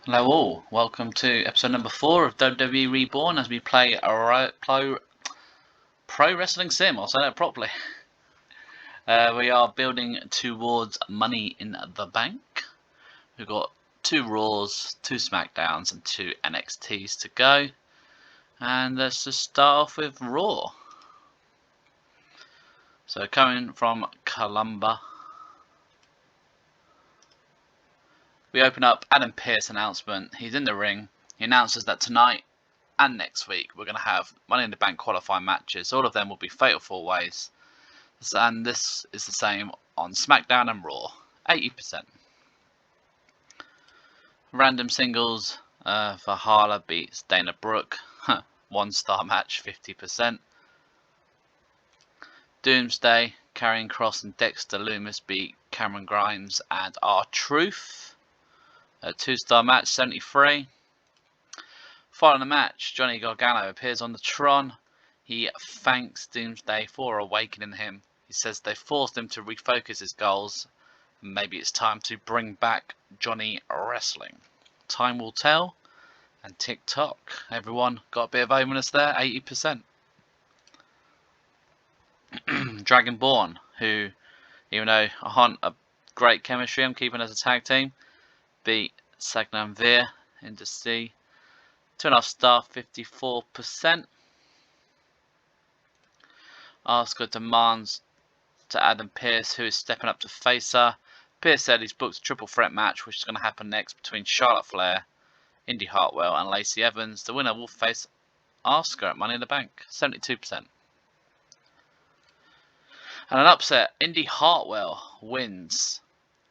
Hello all, welcome to episode number 4 of WWE Reborn as we play a Pro Wrestling Sim, I'll say that properly. We are building towards Money in the Bank. We've got 2 Raws, 2 SmackDowns and 2 NXTs to go. And let's just start off with Raw. So coming from Columbia, we open up Adam Pearce announcement. He's in the ring. He announces that tonight and next week we're going to have Money in the Bank qualifying matches. All of them will be Fatal 4-Ways. And this is the same on SmackDown and Raw. 80%. Random singles. Valhalla beats Dana Brooke. 1-star match, 50%. Doomsday, Karrion Kross and Dexter Lumis beat Cameron Grimes and R-Truth. A 2-star match, 73. Following the match, Johnny Gargano appears on the Tron. He thanks Doomsday for awakening him. He says they forced him to refocus his goals. Maybe it's time to bring back Johnny Wrestling. Time will tell. And TikTok. Everyone got a bit of openness there, 80%. Dragonborn, who, even though aren't a great chemistry, I'm keeping as a tag team, beat Sagnan Veer in the C. 2.5-star, 54%. Asuka demands to Adam Pearce, who is stepping up to face her. Pearce said he's booked a triple threat match, which is going to happen next between Charlotte Flair, Indi Hartwell, and Lacey Evans. The winner will face Asuka at Money in the Bank, 72%. And an upset, Indi Hartwell wins.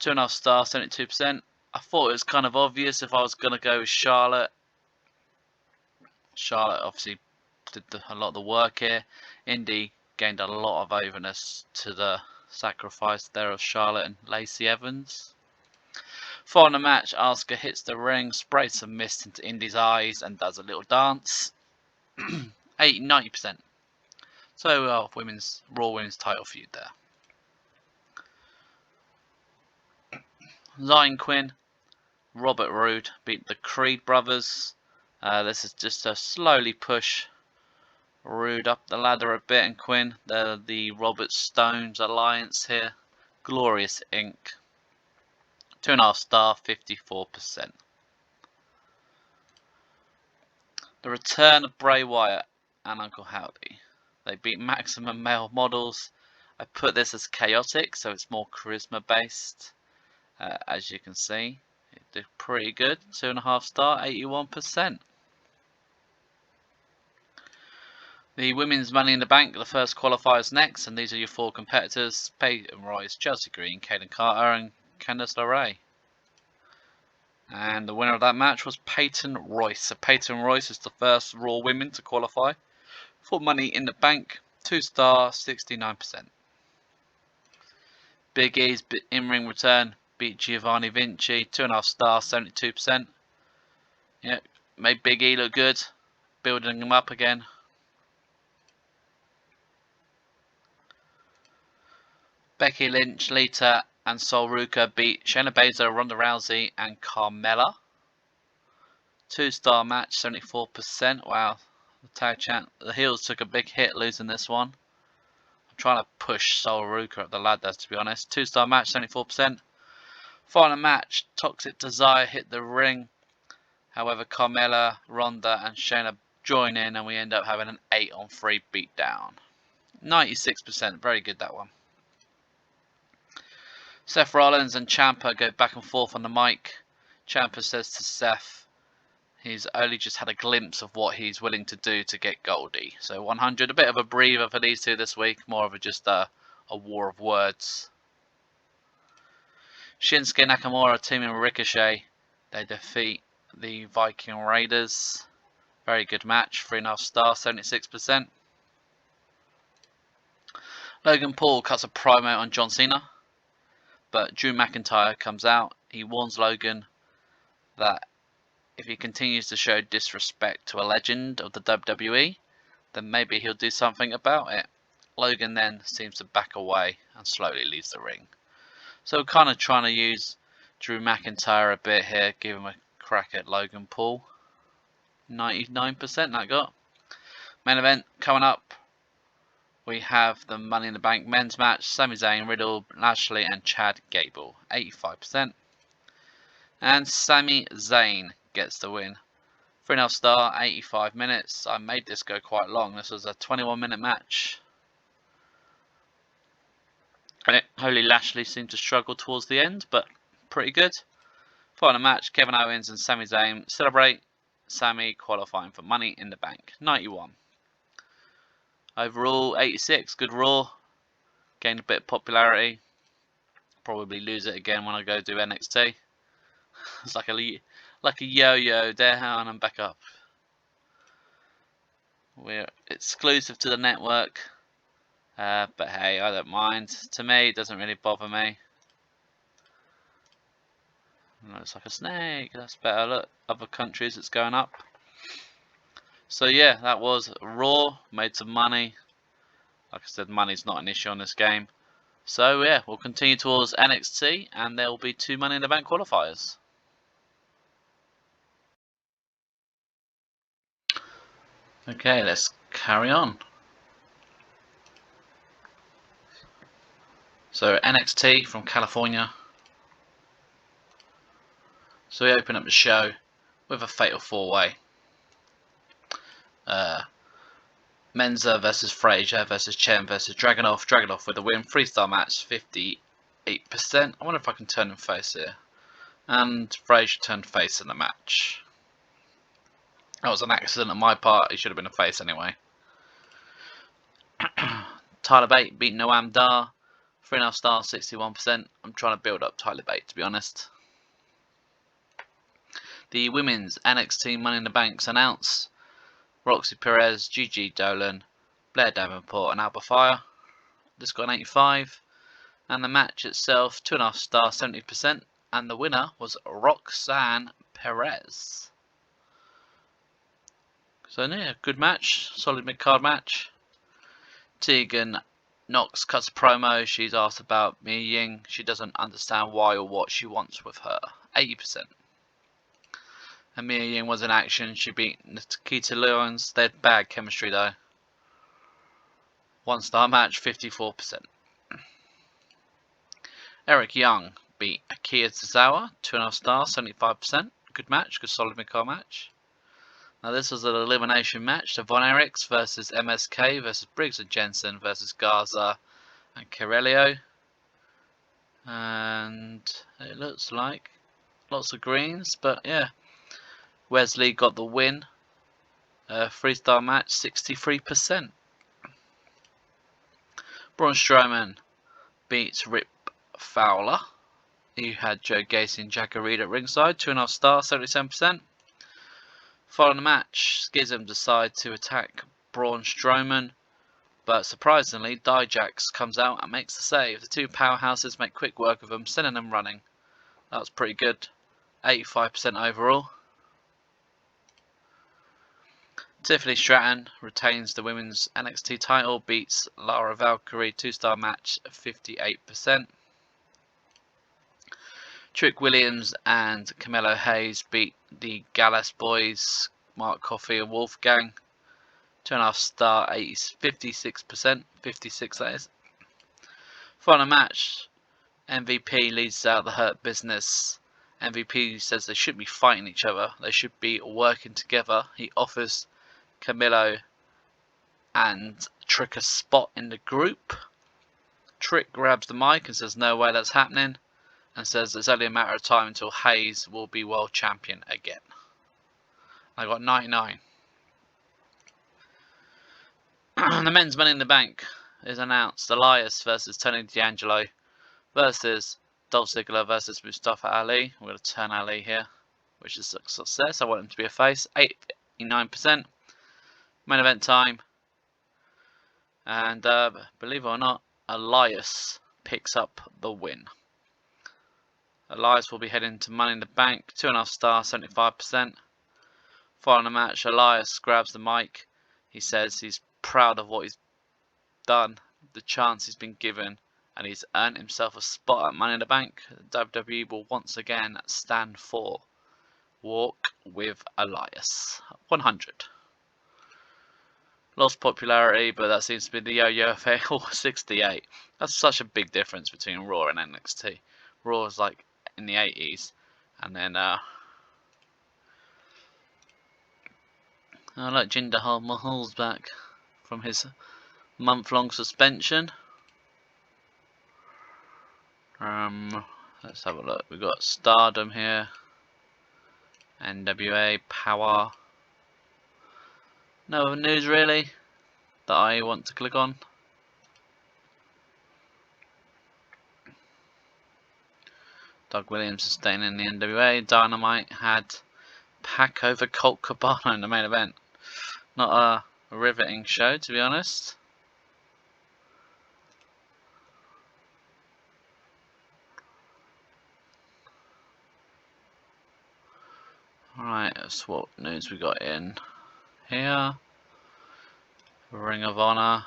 2.5-star, 72%. I thought it was kind of obvious if I was going to go with Charlotte. Charlotte obviously did a lot of the work here. Indi gained a lot of overness to the sacrifice there of Charlotte and Lacey Evans. Following the match, Asuka hits the ring, sprays some mist into Indi's eyes and does a little dance. 90%. So Raw Women's title feud there. Zion Quinn, Robert Roode beat the Creed brothers. This is just to slowly push Roode up the ladder a bit, and Quinn, they're the Robert Stones alliance here. Glorious Inc. 2.5-star, 54%. The return of Bray Wyatt and Uncle Howdy. They beat Maximum Male Models. I put this as chaotic, so it's more charisma based. As you can see, it did pretty good. 2.5-star, 81%. The Women's Money in the Bank, the first qualifiers next, and these are your 4 competitors: Peyton Royce, Chelsea Green, Kaden Carter, and Candice LeRae. And the winner of that match was Peyton Royce. So Peyton Royce is the first Raw women to qualify for Money in the Bank. 2-star, 69%. Big E's in-ring return beat Giovanni Vinci. 2.5-star, 72%. Yeah, made Big E look good, building him up again. Becky Lynch, Lita, and Sol Ruka beat Shayna Baszler, Ronda Rousey, and Carmella. 2-star match, 74%. Wow, the tag champ, the heels took a big hit losing this one. I'm trying to push Sol Ruka up the ladder, to be honest. 2-star match, 74%. Final match, Toxic Desire hit the ring. However, Carmella, Ronda, and Shayna join in, and we end up having an 8-on-3 beatdown. 96%, very good that one. Seth Rollins and Ciampa go back and forth on the mic. Ciampa says to Seth he's only just had a glimpse of what he's willing to do to get Goldie. So 100, a bit of a breather for these two this week, more of just a war of words. Shinsuke Nakamura teaming with Ricochet. They defeat the Viking Raiders. Very good match, 3.5-star, 76%. Logan Paul cuts a promo on John Cena, but Drew McIntyre comes out. He warns Logan that if he continues to show disrespect to a legend of the WWE, then maybe he'll do something about it. Logan then seems to back away and slowly leaves the ring. So kind of trying to use Drew McIntyre a bit here, give him a crack at Logan Paul. 99% that got. Main event coming up. We have the Money in the Bank men's match. Sami Zayn, Riddle, Lashley and Chad Gable. 85%. And Sami Zayn gets the win. 3.5 star, 85 minutes. I made this go quite long. This was a 21-minute match. Holy Lashley seemed to struggle towards the end, but pretty good. Final match, Kevin Owens and Sami Zayn celebrate. Sami qualifying for Money in the Bank. 91. Overall, 86. Good Raw. Gained a bit of popularity. Probably lose it again when I go do NXT. It's like a yo-yo, down and back up. We're exclusive to the network. But hey, I don't mind. To me, it doesn't really bother me. Looks like a snake. That's better. Look, other countries, it's going up. So yeah, that was Raw. Made some money. Like I said, money's not an issue on this game. So yeah, we'll continue towards NXT, and there will be 2 Money in the Bank qualifiers. Okay, let's carry on. So NXT from California. So we open up the show with a fatal 4-way. Menza versus Frazier versus Chen versus Dragunov. Dragunov with a win. 3-star match, 58%. I wonder if I can turn him face here. And Frazier turned face in the match. That was an accident on my part. He should have been a face anyway. Tyler Bate beat Noam Dar. 3.5 stars, 61%. I'm trying to build up Tyler Bate, to be honest. The women's NXT Money in the Banks announced. Roxy Perez, Gigi Dolan, Blair Davenport and Alba Fire. This got an 85. And the match itself, 2.5 stars, 70%. And the winner was Roxanne Perez. So yeah, good match. Solid mid-card match. Tegan Knox cuts a promo. She's asked about Mia Ying. She doesn't understand why or what she wants with her. 80%. And Mia Ying was in action. She beat Nikita Lyons. They had bad chemistry though. 1-star match, 54%. Eric Young beat Akira Tozawa. 2.5 stars, 75%. Good match. Good solid mid-card match. Now this was an elimination match. The Von Erichs versus MSK versus Briggs and Jensen versus Garza and Carello. And it looks like lots of greens, but yeah. Wesley got the win. 3-star match, 63%. Braun Strowman beats Rip Fowler. You had Joe Gacy and Jack Reed at ringside. 2.5 stars, 77%. Following the match, Schism decide to attack Braun Strowman, but surprisingly, Dijak comes out and makes the save. The two powerhouses make quick work of them, sending them running. That was pretty good. 85% overall. Tiffany Stratton retains the women's NXT title, beats Lara Valkyrie, 2-star match, 58%. Trick Williams and Camelo Hayes beat the Gallus Boys, Mark Coffey and Wolfgang. 2.5 star, 56%, 56 that is. Final match, MVP leads out the Hurt Business. MVP says they shouldn't be fighting each other, they should be working together. He offers Camilo and Trick a spot in the group. Trick grabs the mic and says no way that's happening, and says it's only a matter of time until Hayes will be world champion again. I got 99. The men's Money in the Bank is announced. Elias versus Tony D'Angelo versus Dolph Ziggler versus Mustafa Ali. We're going to turn Ali here, which is a success. I want him to be a face. 89%. Main event time. And believe it or not, Elias picks up the win. Elias will be heading to Money in the Bank. 2.5 stars, 75%. Following the match, Elias grabs the mic. He says he's proud of what he's done, the chance he's been given, and he's earned himself a spot at Money in the Bank. WWE will once again stand for Walk with Elias. 100. Lost popularity, but that seems to be the yo-yo effect. 68. That's such a big difference between Raw and NXT. Raw is like in the 80s, and then I like Jinder Mahal's back from his month-long suspension. Let's have a look. We've got Stardom here, NWA, Power. No other news really that I want to click on. Doug Williams is staying in the NWA. Dynamite had Pac over Colt Cabana in the main event. Not a riveting show, to be honest. Alright, that's what news we got in here. Ring of Honor.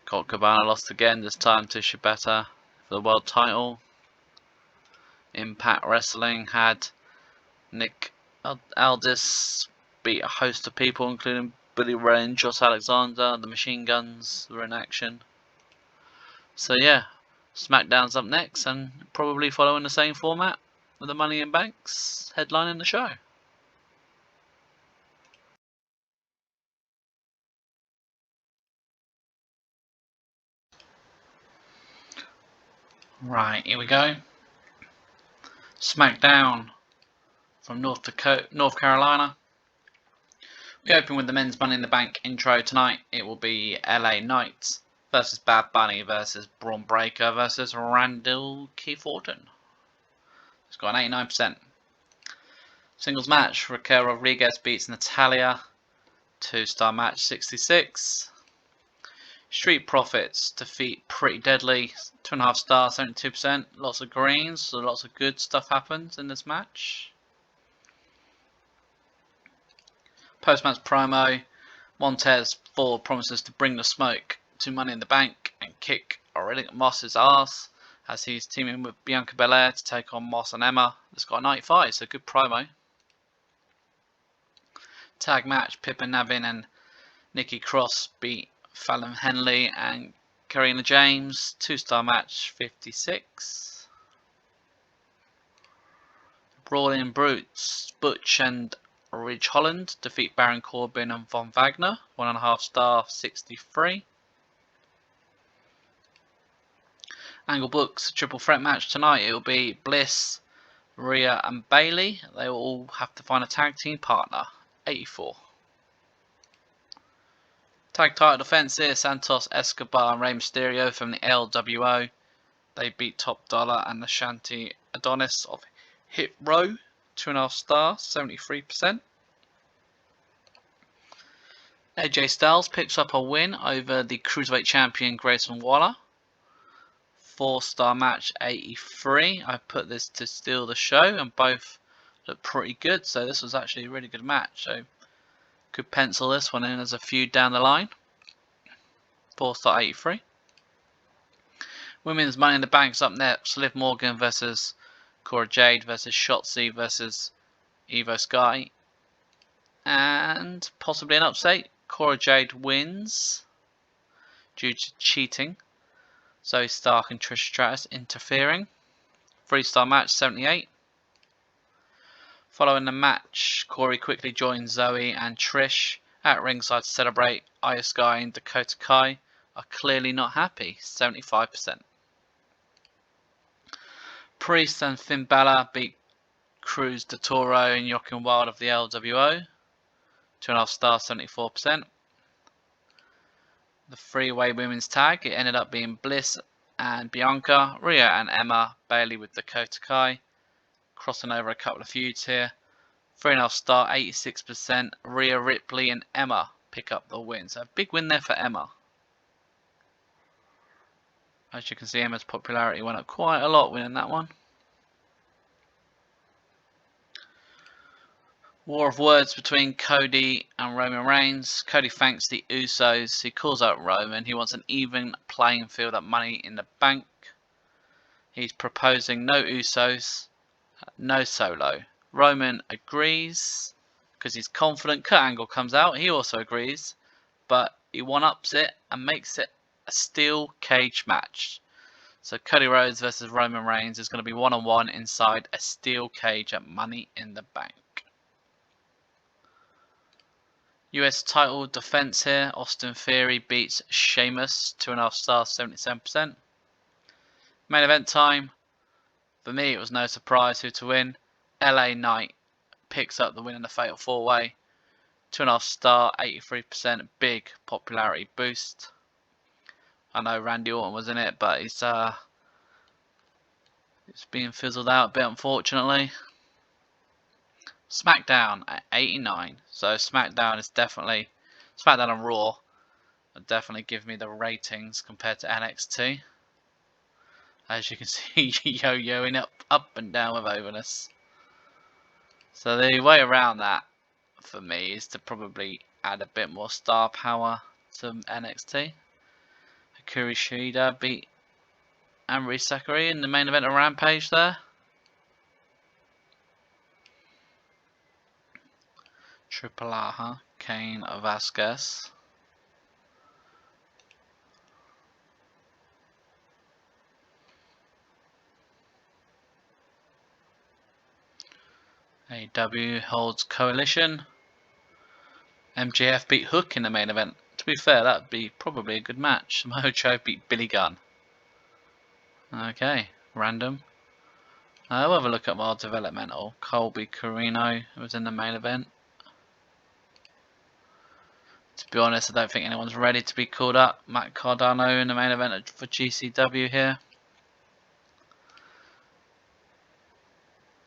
Colt Cabana lost again, this time to Shibata for the world title. Impact Wrestling had Nick Aldis beat a host of people, including Billy Ray and Josh Alexander. The Machine Guns were in action. So yeah, SmackDown's up next, and probably following the same format with the Money in Banks headlining the show. Right, here we go. SmackDown from North Carolina. We open with the men's Money in the Bank intro tonight. It will be LA Knight versus Bad Bunny versus Braun Breaker versus Randall Keith Orton. It's got an 89%. Singles match, Raquel Rodriguez beats Natalia. 2-star match, 66. Street Profits defeat Pretty Deadly. 2.5 stars, 72%. Lots of greens, so lots of good stuff happens in this match. Post-match promo. Montez Ford promises to bring the smoke to Money in the Bank and kick Aurelia Moss's ass as he's teaming with Bianca Belair to take on Moss and Emma. It's got a 95, so good promo. Tag match, Pippa Navin and Nikki Cross beat Fallon Henley and Karina James. 2-star match, 56. Brawling Brutes, Butch and Ridge Holland defeat Baron Corbin and Von Wagner. 1.5 star, 63. Angle books triple threat match tonight. It will be Bliss, Rhea and Bayley. They will all have to find a tag team partner. 84. Tag title defense here. Santos Escobar and Rey Mysterio from the LWO. They beat Top Dollar and the Shanty Adonis of Hit Row. 2.5 stars, 73%. AJ Styles picks up a win over the Cruiserweight Champion Grayson Waller. 4-star match, 83. I put this to steal the show, and both look pretty good. So this was actually a really good match. So could pencil this one in as a feud down the line. 4-star, 83. Women's Money in the Bank's up next. Liv Morgan versus Cora Jade versus Shotzi versus Evo Sky. And possibly an upset. Cora Jade wins due to cheating. Zoe Stark and Trish Stratus interfering. 3-star match, 78. Following the match, Corey quickly joins Zoe and Trish at ringside to celebrate. Io Sky and Dakota Kai are clearly not happy. 75%. Priest and Finn Balor beat Cruz de Toro and Joaquin Wilde of the LWO. 2.5 stars, 74%. The three-way women's tag, it ended up being Bliss and Bianca, Rhea and Emma, Bayley with Dakota Kai. Crossing over a couple of feuds here. 3.5 star, 86%. Rhea Ripley and Emma pick up the win. So a big win there for Emma. As you can see, Emma's popularity went up quite a lot winning that one. War of words between Cody and Roman Reigns. Cody thanks the Usos. He calls out Roman. He wants an even playing field at Money in the Bank. He's proposing no Usos, no Solo. Roman agrees because he's confident. Kurt Angle comes out. He also agrees, but he one-ups it and makes it a steel cage match. So Cody Rhodes versus Roman Reigns is going to be one-on-one inside a steel cage at Money in the Bank. US title defense here. Austin Theory beats Sheamus, 2.5 stars, 77%. Main event time. For me, it was no surprise who to win. LA Knight picks up the win in the Fatal 4-Way. 2.5 star, 83%. Big popularity boost. I know Randy Orton was in it, but it's being fizzled out a bit, unfortunately. SmackDown at 89. So SmackDown is definitely, SmackDown and Raw will definitely give me the ratings compared to NXT. As you can see, yo-yoing up and down with overness. So the way around that for me is to probably add a bit more star power to NXT. Hikaru Shida beat Amri Sakura in the main event of Rampage there. Triple R, huh? Kane Vasquez. AEW holds Coalition. MJF beat Hook in the main event. To be fair, that would be probably a good match. Mojo beat Billy Gunn. Okay, random. We'll have a look at more developmental. Colby Carino was in the main event. To be honest, I don't think anyone's ready to be called up. Matt Cardano in the main event for GCW here.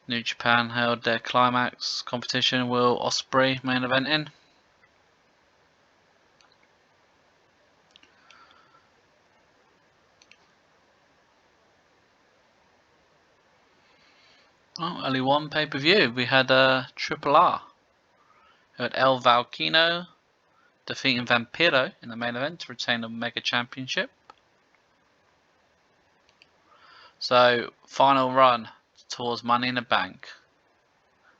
New Japan held their climax competition. Will Ospreay main eventing. Oh, only one pay-per-view. We had Triple R. We had El Valquino defeating Vampiro in the main event to retain the Mega Championship. So, final run towards Money in the Bank.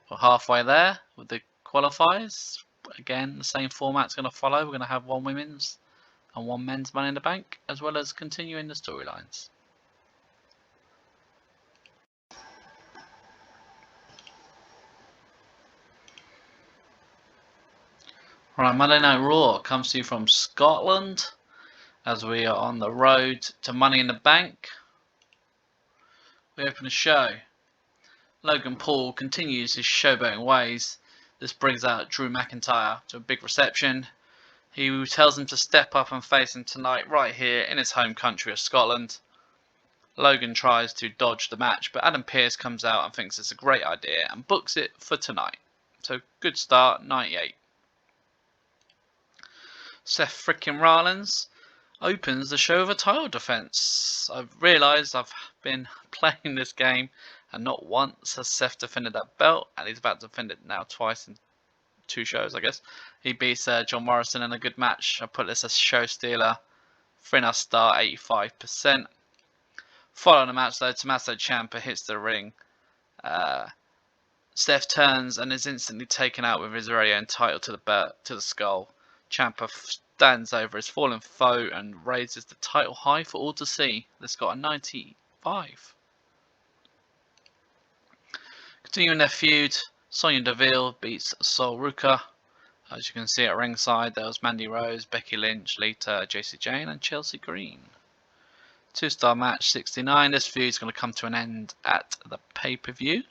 We're halfway there with the qualifiers. Again, the same format's going to follow. We're going to have one women's and one men's Money in the Bank, as well as continuing the storylines. Right, Monday Night Raw comes to you from Scotland as we are on the road to Money in the Bank. We open the show. Logan Paul continues his showboating ways. This brings out Drew McIntyre to a big reception. He tells him to step up and face him tonight right here in his home country of Scotland. Logan tries to dodge the match, but Adam Pearce comes out and thinks it's a great idea and books it for tonight. So good start, 98. Seth Freakin Rollins opens the show with a title defense. I've realised I've been playing this game and not once has Seth defended that belt, and he's about to defend it now twice in 2 shows, I guess. He beats John Morrison in a good match. I put this as show stealer. 3.5 star, 85%. Following the match though, Tommaso Ciampa hits the ring. Seth turns and is instantly taken out with his very own title to the skull. Ciampa stands over his fallen foe and raises the title high for all to see. This got a 95. Continuing their feud, Sonya Deville beats Sol Ruka. As you can see at ringside, there was Mandy Rose, Becky Lynch, Lita, JC Jane and Chelsea Green. 2-star match, 69. This feud is going to come to an end at the pay-per-view.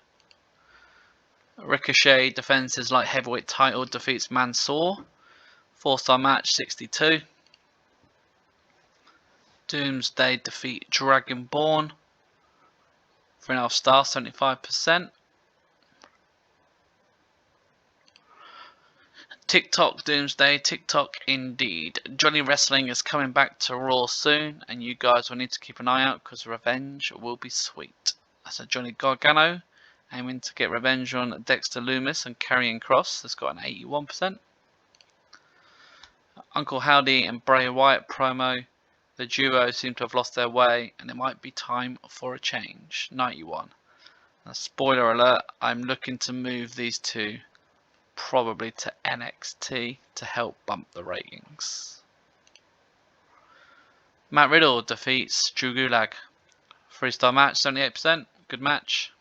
Ricochet defends his light heavyweight title, defeats Mansoor. 4-star match, 62. Doomsday defeat Dragonborn. 3.5 stars, 75%. TikTok Doomsday, TikTok indeed. Johnny Wrestling is coming back to Raw soon, and you guys will need to keep an eye out because revenge will be sweet. That's a Johnny Gargano aiming to get revenge on Dexter Lumis and Karrion Kross. That's got an 81%. Uncle Howdy and Bray Wyatt promo. The duo seem to have lost their way, and it might be time for a change. 91. Spoiler alert, I'm looking to move these two probably to NXT to help bump the ratings. Matt Riddle defeats Drew Gulak. 3-star match, 78%. Good match.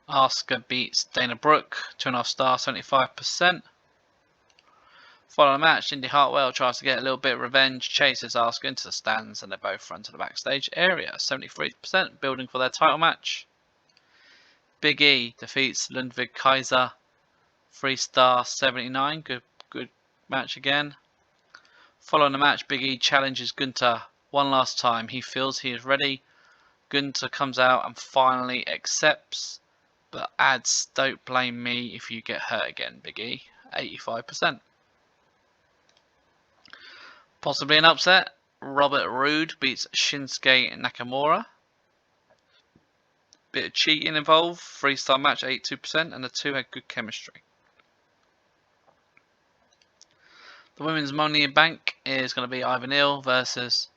Asuka beats Dana Brooke. 2.5 star, 75%. Following the match, Indi Hartwell tries to get a little bit of revenge, chases Asuka into the stands, and they both run to the backstage area. 73% building for their title match. Big E defeats Ludwig Kaiser. 3-star, 79. Good match again. Following the match, Big E challenges GUNTER one last time. He feels he is ready. GUNTER comes out and finally accepts, but adds, "Don't blame me if you get hurt again, Big E." 85%. Possibly an upset. Robert Roode beats Shinsuke Nakamura. Bit of cheating involved. 3-star match, 82%, and the two had good chemistry. The women's Money in the Bank is going to be Ivan Hill versus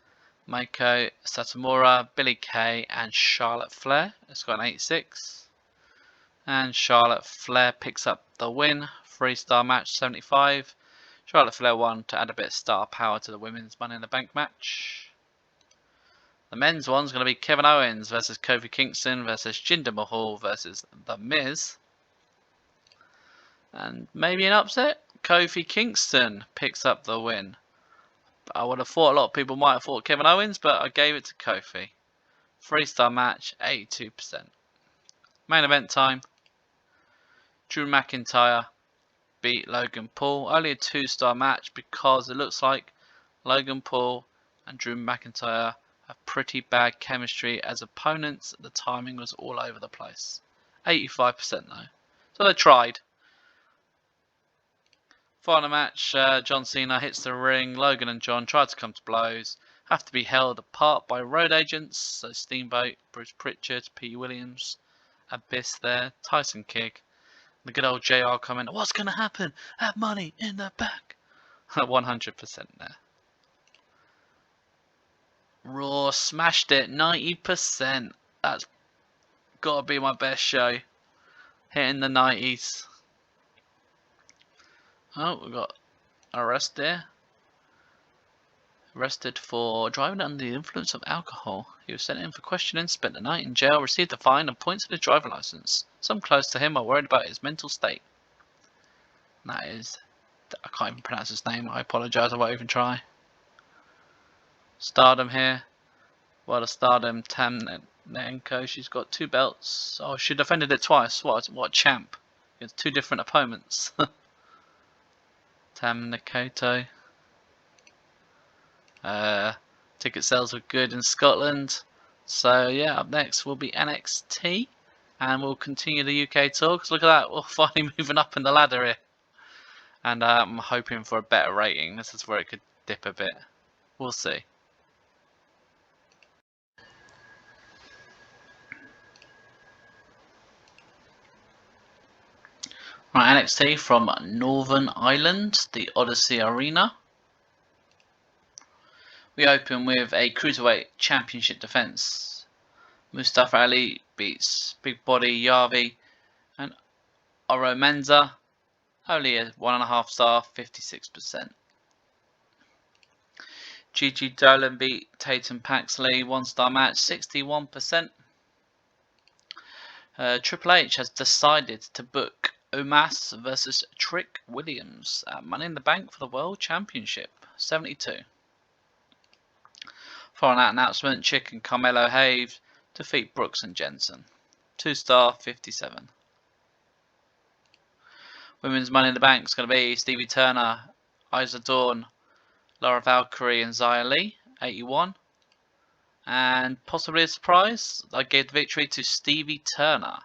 Meiko Satomura, Billie Kay, and Charlotte Flair. It's got an 86. And Charlotte Flair picks up the win. 3-star match, 75. Charlotte Flair won to add a bit of star power to the women's Money in the Bank match. The men's one's going to be Kevin Owens versus Kofi Kingston versus Jinder Mahal versus The Miz. And maybe an upset. Kofi Kingston picks up the win. I would have thought a lot of people might have thought Kevin Owens, but I gave it to Kofi. 3-star match, 82%. Main event time. Drew McIntyre beat Logan Paul. Only a 2-star match because it looks like Logan Paul and Drew McIntyre have pretty bad chemistry as opponents. The timing was all over the place. 85% though. So they tried. Final match, John Cena hits the ring. Logan and John try to come to blows. Have to be held apart by road agents. So Steamboat, Bruce Pritchard, P. Williams, Abyss there, Tyson Kidd. The good old JR comment, "What's going to happen? Have Money in the Bank." 100% there. Raw smashed it, 90%. That's got to be my best show. Hitting the 90s. Oh, we got arrested there. Arrested for driving under the influence of alcohol. He was sent in for questioning, spent the night in jail, received a fine and points to his driver license. Some close to him are worried about his mental state. And that is, I can't even pronounce his name. I apologise. I won't even try. Stardom here. Well, the Stardom Tamnenko. She's got 2 belts. Oh, she defended it twice. What a champ. Against 2 different opponents. Tam Nakoto. Ticket sales were good in Scotland. So yeah, up next will be NXT. And we'll continue the UK tour. Because look at that, we're finally moving up in the ladder here. And I'm hoping for a better rating. This is where it could dip a bit. We'll see. Right, NXT from Northern Ireland, the Odyssey Arena. We open with a Cruiserweight Championship defense. Mustafa Ali beats Big Body Yavi and Oro Menza. Only a 1.5 star, 56%. Gigi Dolan beat Tatum Paxley, 1-star match, 61%. Triple H has decided to book Omos versus Trick Williams at Money in the Bank for the World Championship, 72. Following that announcement, Chick and Carmelo Hayes defeat Brooks and Jensen, 2-star, 57. Women's Money in the Bank is going to be Stevie Turner, Isa Dawn, Laura Valkyrie and Xia Li, 81. And possibly a surprise, I gave the victory to Stevie Turner.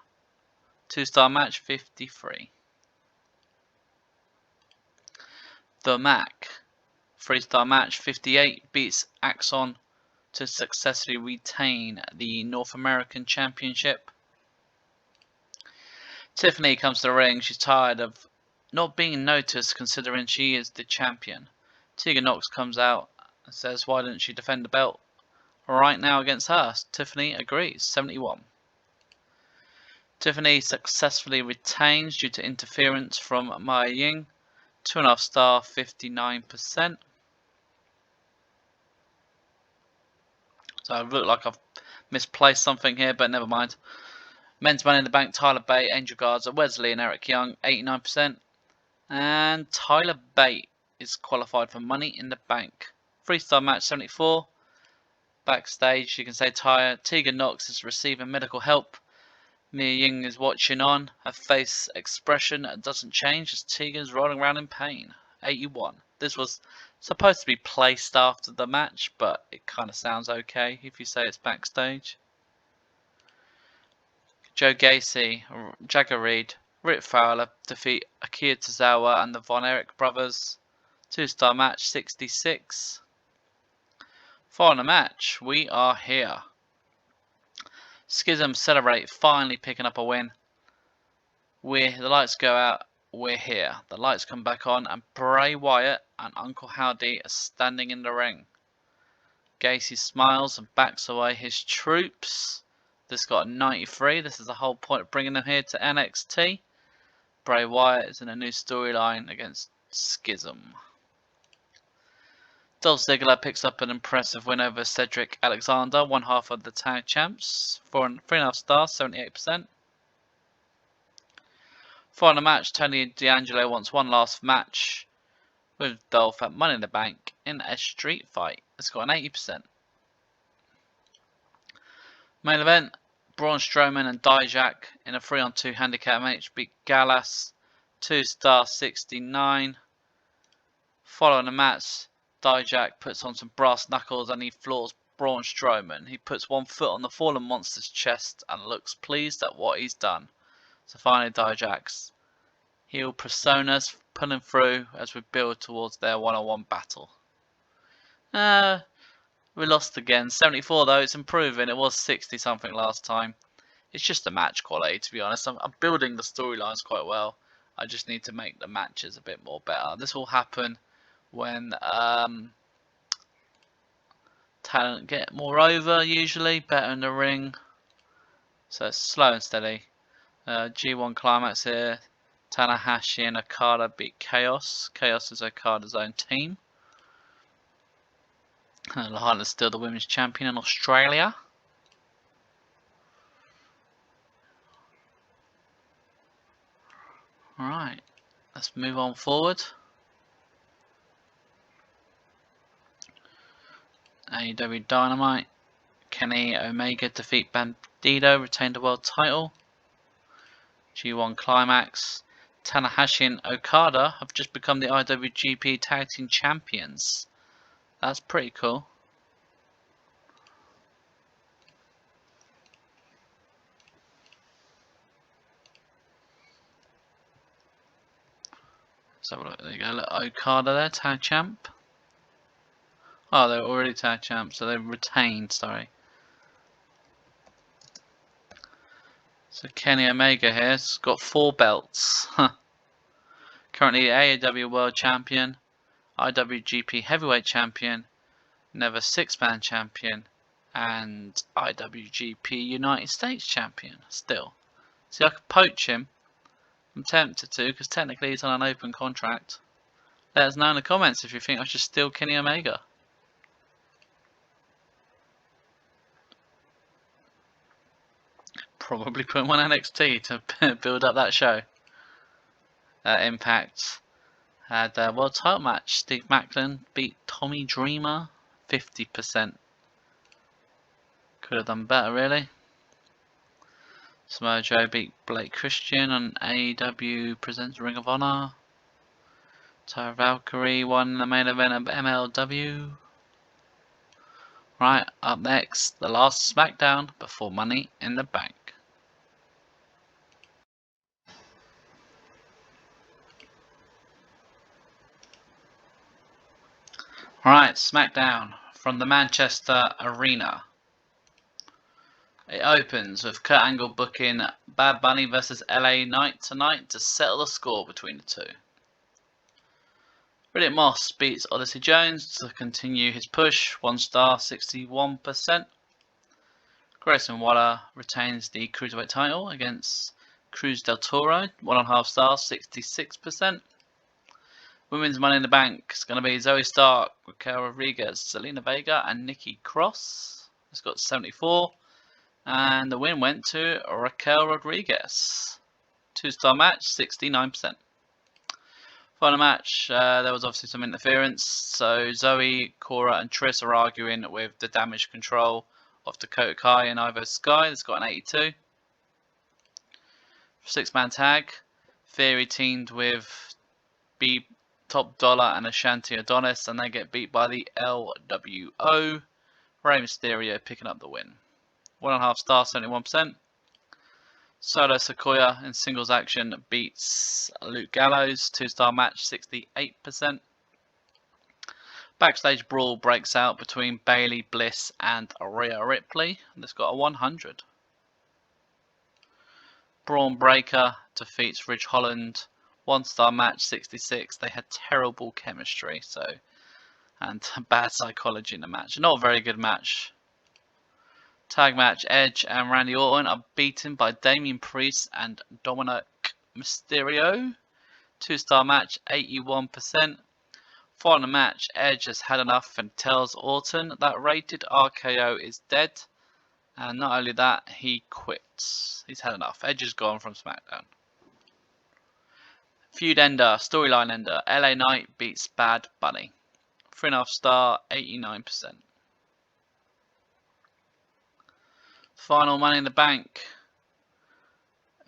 2-star match, 53. The Mac, 3-star match, 58, beats Axon to successfully retain the North American Championship. Tiffany comes to the ring. She's tired of not being noticed considering she is the champion. Tegan Nox comes out and says, "Why didn't she defend the belt right now against her. Tiffany agrees. 71. Tiffany successfully retains due to interference from Mia Ying. 2.5 star, 59%. So I look like I've misplaced something here, but never mind. Men's Money in the Bank, Tyler Bate, Angel Garza, Wesley and Eric Young, 89%. And Tyler Bate is qualified for Money in the Bank. 3-star match, 74. Backstage, you can say Tegan Knox is receiving medical help. Mia Ying is watching on. Her face expression doesn't change as Tegan's rolling around in pain. 81. This was supposed to be placed after the match, but it kind of sounds okay if you say it's backstage. Joe Gacy, Jagger Reed, Rick Fowler defeat Akira Tozawa and the Von Erich brothers. 2-star match, 66. Following the match, we are here. Schism celebrate finally picking up a win. The lights go out, we're here. The lights come back on and Bray Wyatt and Uncle Howdy are standing in the ring. Gacy smiles and backs away his troops. This got a 93. This is the whole point of bringing them here to NXT. Bray Wyatt is in a new storyline against Schism. Dolph Ziggler picks up an impressive win over Cedric Alexander, one half of the tag champs, 3.5 stars, 78%. Following the match, Tony D'Angelo wants one last match with Dolph at Money in the Bank in a street fight. It's got an 80%. Main event, Braun Strowman and Dijak in a 3-on-2 handicap match beat Gallas, 2-star, 69. Following the match, Dijak puts on some brass knuckles and he floors Braun Strowman. He puts one foot on the fallen monster's chest and looks pleased at what he's done. So finally Dijak's heel personas pulling through as we build towards their one-on-one battle. We lost again. 74 though, it's improving. It was 60 something last time. It's just the match quality, to be honest. I'm building the storylines quite well. I just need to make the matches a bit more better. This will happen when talent get more over, usually better in the ring. So it's slow and steady. G1 climax here. Tanahashi and Okada beat Chaos. Chaos is Okada's own team. Lahart's still the women's champion in Australia. Alright, let's move on forward. AEW Dynamite. Kenny Omega defeat Bandido, retain the world title. G1 Climax. Tanahashi and Okada have just become the IWGP Tag Team Champions. That's pretty cool. Let's have a look. There you go. Look, Okada there, Tag Champ. Oh, they're already Tag Champs, so they've retained, sorry. So Kenny Omega here has got 4 belts. Currently AEW World Champion, IWGP Heavyweight Champion, Never 6-Man Champion, and IWGP United States Champion still. See, I could poach him. I'm tempted to, because technically he's on an open contract. Let us know in the comments if you think I should steal Kenny Omega. Probably put him on NXT to build up that show. Impact had a world title match. Steve Macklin beat Tommy Dreamer. 50%. Could have done better, really. Samoa Joe beat Blake Christian on AEW Presents Ring of Honor. Tara Valkyrie won the main event of MLW. Right, up next, the last SmackDown before Money in the Bank. Right, SmackDown from the Manchester Arena. It opens with Kurt Angle booking Bad Bunny versus LA Knight tonight to settle the score between the two. Riddick Moss beats Odyssey Jones to continue his push, 1 star, 61%. Grayson Waller retains the Cruiserweight title against Cruz del Toro, 1.5 stars, 66%. Women's Money in the Bank is going to be Zoe Stark, Raquel Rodriguez, Zelina Vega and Nikki Cross. It's got 74. And the win went to Raquel Rodriguez. 2-star match, 69%. Final match, there was obviously some interference. So Zoe, Cora and Triss are arguing with the damage control of Dakota Kai and Ivo Sky. That's got an 82. 6-man tag. Theory teamed with Top Dollar and Ashanti Adonis, and they get beat by the LWO. Rey Mysterio picking up the win. 1.5 star, 71%. Solo Sequoia in singles action beats Luke Gallows. 2-star match, 68%. Backstage brawl breaks out between Bayley, Bliss and Rhea Ripley. And it's got a 100. Braun Breaker defeats Ridge Holland. 1-star match, 66. They had terrible chemistry, and bad psychology in the match. Not a very good match. Tag match, Edge and Randy Orton are beaten by Damian Priest and Dominic Mysterio. 2-star match, 81%. Following the match, Edge has had enough and tells Orton that rated RKO is dead. And not only that, he quits. He's had enough. Edge is gone from SmackDown. Feud ender, storyline ender, LA Knight beats Bad Bunny. 3.5 star, 89%. Final Money in the Bank.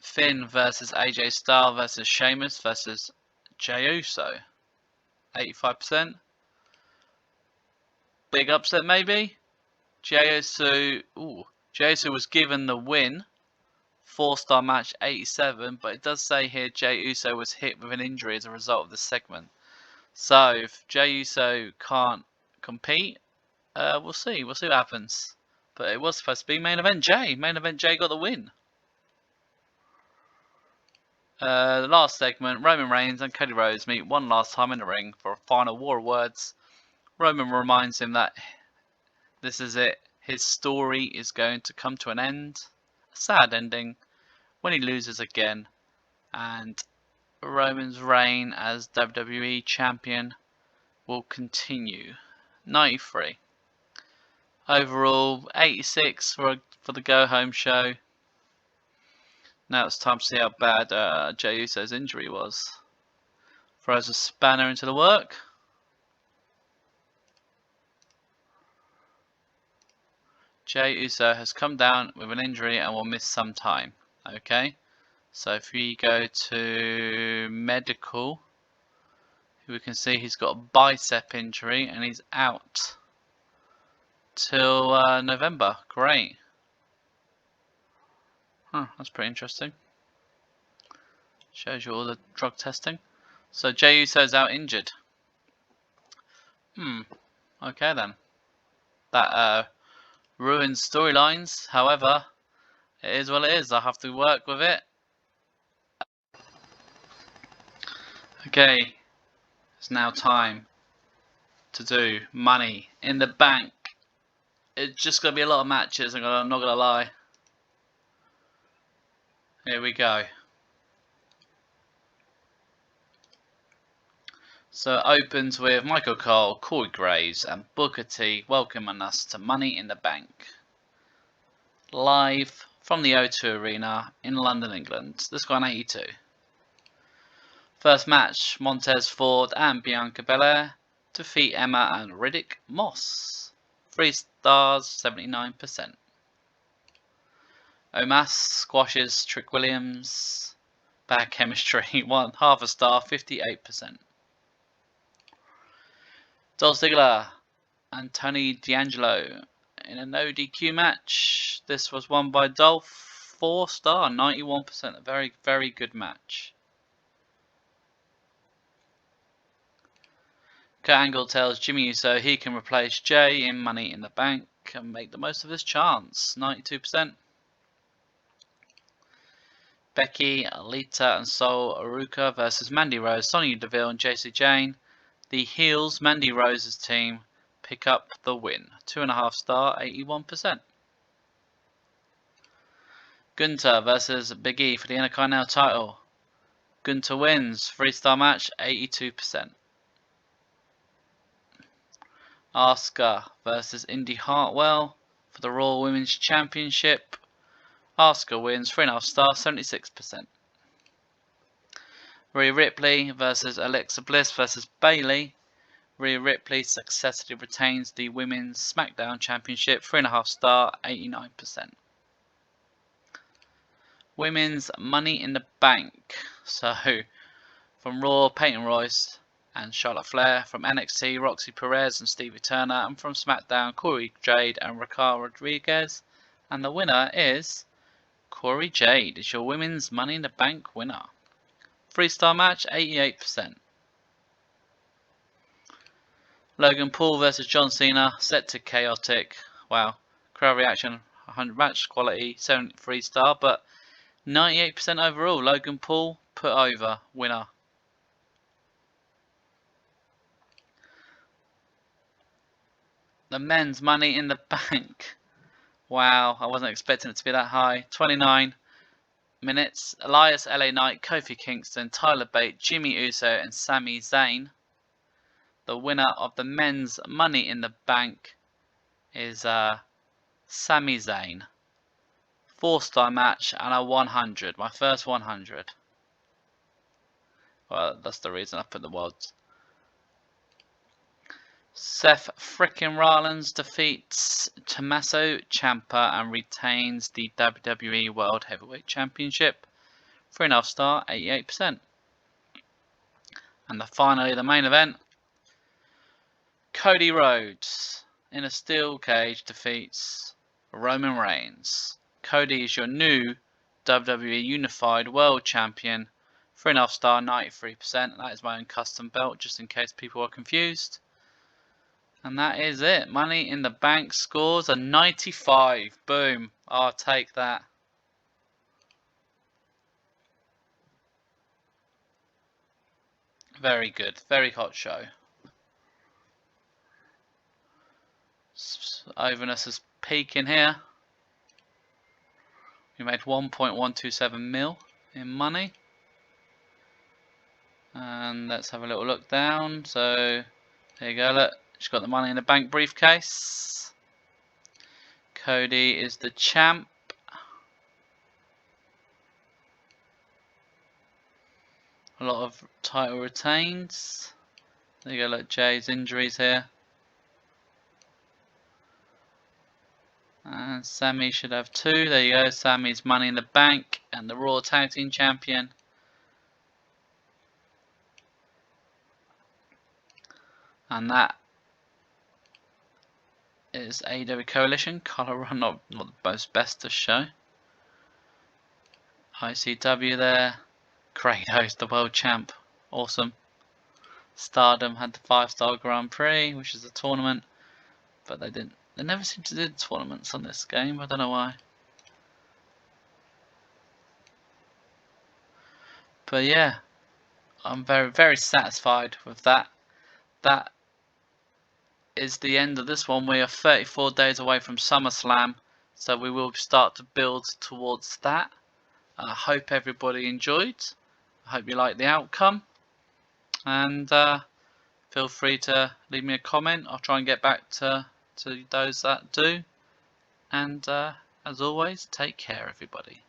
Finn versus AJ Styles versus Sheamus versus Jey Uso. 85%. Big upset maybe. Jey Uso was given the win. 4-star match, 87. But it does say here Jey Uso was hit with an injury as a result of this segment. So if Jey Uso can't compete, we'll see. We'll see what happens. But it was supposed to be main event Jey. Main event Jey got the win. The last segment, Roman Reigns and Cody Rhodes meet one last time in the ring for a final war of words. Roman reminds him that this is it. His story is going to come to an end. A sad ending when he loses again. And Roman's reign as WWE Champion will continue. 93. Overall, 86 for the Go Home show. Now it's time to see how bad Jey Uso's injury was. Throws a spanner into the work. Jey Uso has come down with an injury and will miss some time. Okay, so if we go to medical, we can see he's got a bicep injury and he's out till November. Great. That's pretty interesting. Shows you all the drug testing. So Jey Uso's out injured. Okay then. That ruins storylines. However, it is what it is. I have to work with it. Okay. It's now time to do Money in the Bank. It's just going to be a lot of matches. I'm not going to lie. Here we go. So it opens with Michael Cole, Corey Graves and Booker T welcoming us to Money in the Bank. Live from the O2 Arena in London, England. This got an 82. First match, Montez Ford and Bianca Belair defeat Emma and Riddick Moss. 3 stars, 79%. Omos squashes Trick Williams. Bad chemistry, 1/2 a star, 58%. Dolph Ziggler and Tony D'Angelo in a no DQ match. This was won by Dolph. 4 star, 91%. A very, very good match. Kurt Angle tells Jimmy Uso he can replace Jey in Money in the Bank and make the most of his chance. 92%. Becky, Alita and Sol Aruka versus Mandy Rose, Sonya Deville and JC Jane. The heels Mandy Rose's team pick up the win. 2.5 star, 81%. GUNTER versus Big E for the Intercontinental title. GUNTER wins. 3-star match, 82%. Asuka versus Indi Hartwell for the Raw Women's Championship. Asuka wins. 3.5 star, 76%. Rhea Ripley versus Alexa Bliss versus Bayley. Rhea Ripley successfully retains the Women's SmackDown Championship. 3.5 star, 89%. Women's Money in the Bank. So, from Raw, Peyton Royce and Charlotte Flair. From NXT, Roxy Perez and Stevie Turner. And from SmackDown, Corey Jade and Raquel Rodriguez. And the winner is Corey Jade. It's your Women's Money in the Bank winner. 3-star match, 88%. Logan Paul versus John Cena, set to chaotic. Wow, crowd reaction, 100 match quality, 73 star, but 98% overall. Logan Paul put over, winner. The men's Money in the Bank. Wow, I wasn't expecting it to be that high. 29 minutes. Elias, LA Knight, Kofi Kingston, Tyler Bate, Jimmy Uso, and Sami Zayn. The winner of the men's Money in the Bank is Sami Zayn. 4-star match and a 100. My first 100. Well, that's the reason I put the words. Seth Freakin Rollins defeats Tommaso Ciampa and retains the WWE World Heavyweight Championship. 3.5 star, 88%. And finally, the main event. Cody Rhodes in a steel cage defeats Roman Reigns. Cody is your new WWE Unified World Champion. 3.5 star, 93%. That is my own custom belt, just in case people are confused. And that is it. Money in the Bank scores a 95. Boom. I'll take that. Very good. Very hot show. Overness is peaking here. We made 1.127 mil in money. And let's have a little look down. So there you go. Look, she's got the Money in the Bank briefcase. Cody is the champ. A lot of title retains. There you go. Look, Jay's injuries here. And Sammy should have 2. There you go. Sammy's Money in the Bank and the Raw Tag Team Champion. And that is AEW Coalition. Color run, not the most best to show. ICW there. Kratos, the world champ. Awesome. Stardom had the 5-star Grand Prix, which is a tournament. But they didn't. They never seem to do tournaments on this game. I don't know why. But yeah, I'm very, very satisfied with that. That is the end of this one. We are 34 days away from SummerSlam, so we will start to build towards that. I hope everybody enjoyed. I hope you liked the outcome. And feel free to leave me a comment. I'll try and get back to those that do. And as always, take care, everybody.